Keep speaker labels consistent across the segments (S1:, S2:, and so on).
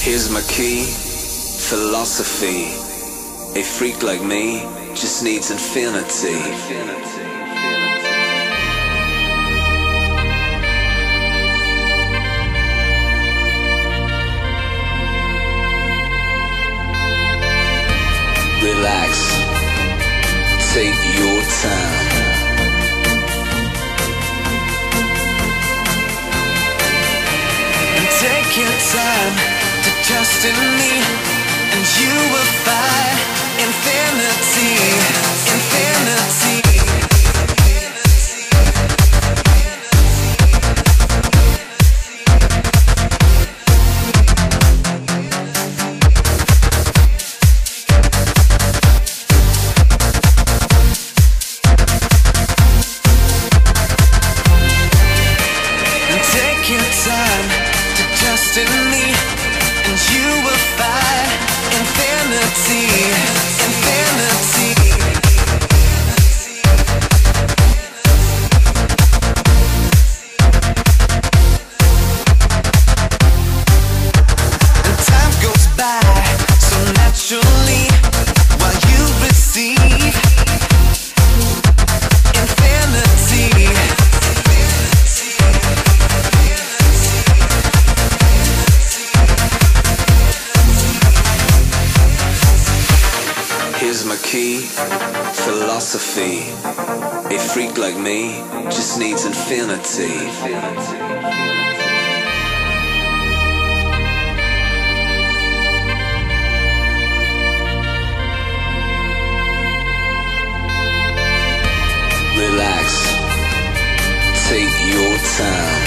S1: Here's my key, philosophy. A freak like me just needs infinity. Relax, take your time.
S2: And take your time to trust in me, and you will find infinity, infinity.
S1: Philosophy. A freak like me just needs infinity. Relax, take your time.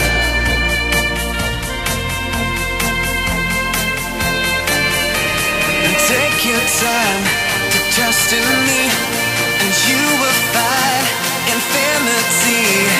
S2: And take your time to trust in me, and you will find infinity.